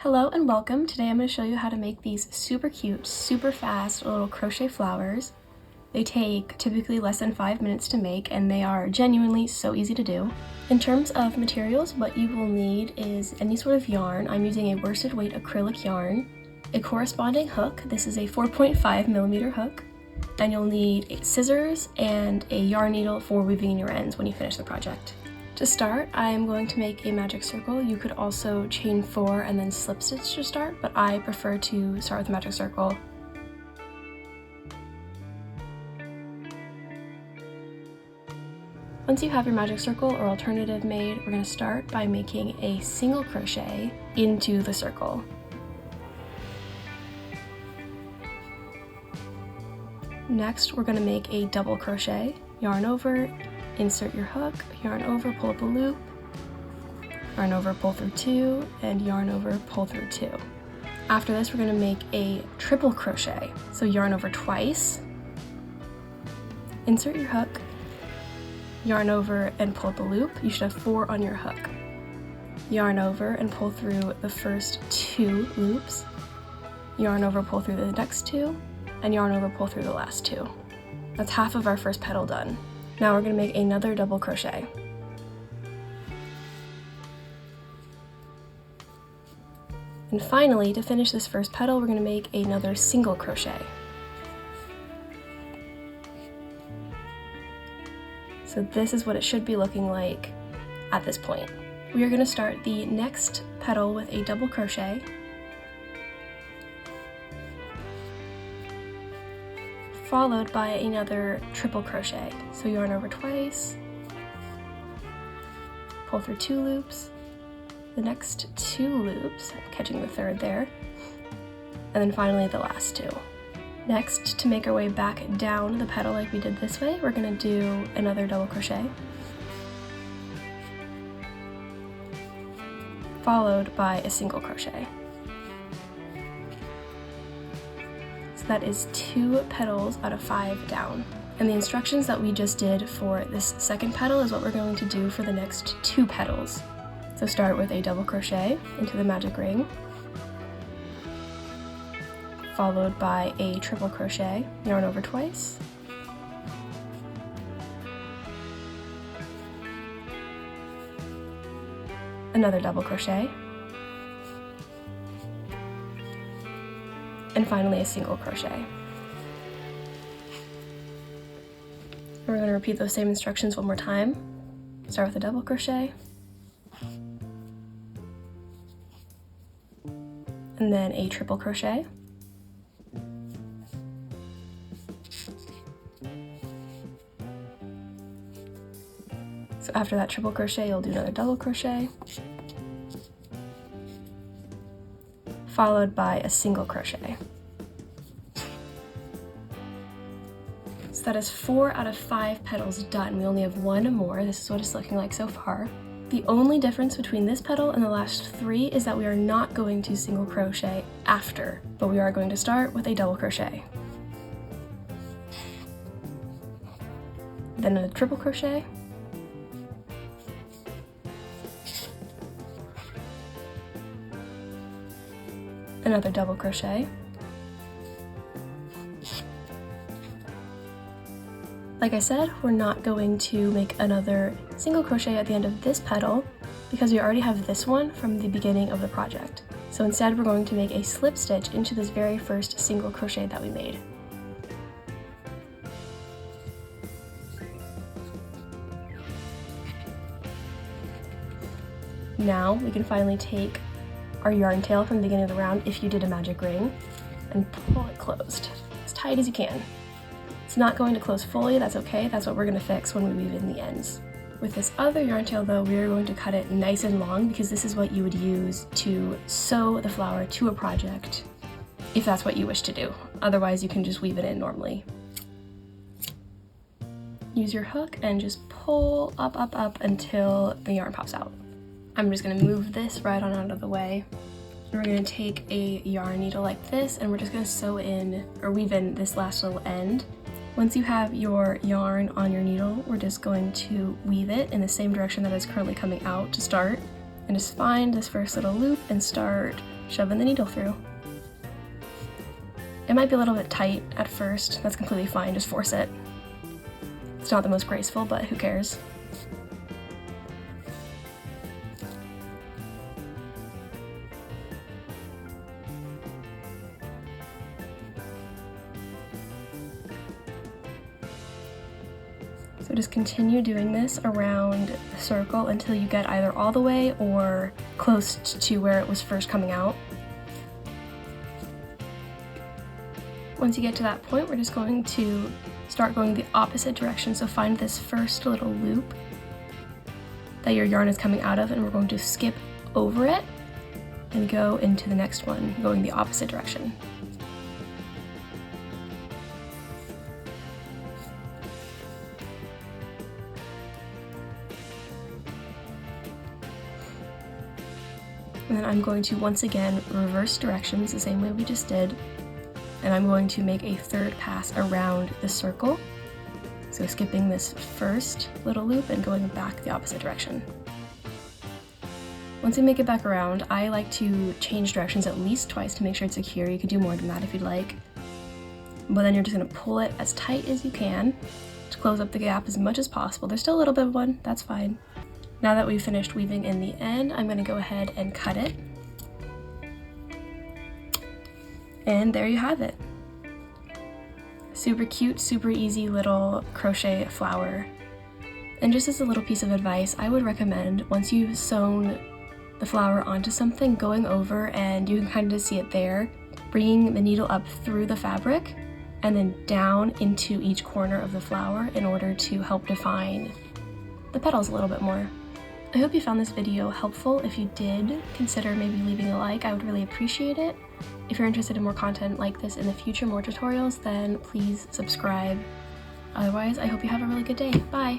Hello and welcome. Today I'm going to show you how to make these super cute, super fast little crochet flowers. They take typically less than 5 minutes to make and they are genuinely so easy to do. In terms of materials, what you will need is any sort of yarn. I'm using a worsted weight acrylic yarn, a corresponding hook. This is a 4.5mm hook, and you'll need scissors and a yarn needle for weaving your ends when you finish the project. To start, I'm going to make a magic circle. You could also chain 4 and then slip stitch to start, but I prefer to start with a magic circle. Once you have your magic circle or alternative made, we're going to start by making a single crochet into the circle. Next, we're going to make a double crochet, yarn over, insert your hook, yarn over, pull up a loop, yarn over, pull through 2, and yarn over, pull through 2. After this, we're going to make a triple crochet. So yarn over twice, insert your hook, yarn over and pull up a loop. You should have 4 on your hook. Yarn over and pull through the first 2 loops, yarn over, pull through the next 2, and yarn over, pull through the last 2. That's half of our first petal done. Now we're going to make another double crochet. And finally, to finish this first petal, we're going to make another single crochet. So this is what it should be looking like at this point. We are going to start the next petal with a double crochet, followed by another triple crochet. So yarn over twice, pull through 2 loops, the next 2 loops, catching the third there, and then finally the last 2. Next, to make our way back down the petal like we did this way, we're going to do another double crochet, followed by a single crochet. So that is 2 petals out of 5 down. And the instructions that we just did for this second petal is what we're going to do for the next 2 petals. So start with a double crochet into the magic ring, followed by a triple crochet, yarn over twice, another double crochet, and finally a single crochet. We're going to repeat those same instructions one more time. Start with a double crochet, and then a triple crochet, so after that triple crochet you'll do another double crochet, followed by a single crochet. So that is 4 out of 5 petals done. We only have 1 more. This is what it's looking like so far. The only difference between this petal and the last 3 is that we are not going to single crochet after, but we are going to start with a double crochet. Then a triple crochet, another double crochet, like I said, we're not going to make another single crochet at the end of this petal because we already have this one from the beginning of the project. So instead we're going to make a slip stitch into this very first single crochet that we made. Now we can finally take our yarn tail from the beginning of the round, if you did a magic ring, and pull it closed as tight as you can. It's not going to close fully, that's okay, that's what we're going to fix when we weave in the ends. With this other yarn tail though, we are going to cut it nice and long because this is what you would use to sew the flower to a project, if that's what you wish to do. Otherwise you can just weave it in normally. Use your hook and just pull up, up, up until the yarn pops out. I'm just going to move this right on out of the way. We're going to take a yarn needle like this and we're just going to sew in, or weave in this last little end. Once you have your yarn on your needle, we're just going to weave it in the same direction that it's currently coming out to start. And just find this first little loop and start shoving the needle through. It might be a little bit tight at first, that's completely fine, just force it. It's not the most graceful, but who cares? So just continue doing this around the circle until you get either all the way or close to where it was first coming out. Once you get to that point, we're just going to start going the opposite direction. So find this first little loop that your yarn is coming out of, and we're going to skip over it and go into the next one, going the opposite direction. And then I'm going to once again reverse directions the same way we just did, and I'm going to make a third pass around the circle. So skipping this first little loop and going back the opposite direction. Once we make it back around, I like to change directions at least twice to make sure it's secure. You could do more than that if you'd like. But then you're just going to pull it as tight as you can to close up the gap as much as possible. There's still a little bit of one, that's fine. Now that we've finished weaving in the end, I'm going to go ahead and cut it. And there you have it. Super cute, super easy little crochet flower. And just as a little piece of advice, I would recommend once you've sewn the flower onto something, going over, and you can kind of see it there, bringing the needle up through the fabric and then down into each corner of the flower in order to help define the petals a little bit more. I hope you found this video helpful. If you did, consider maybe leaving a like. I would really appreciate it. If you're interested in more content like this in the future, more tutorials, then please subscribe. Otherwise, I hope you have a really good day. Bye!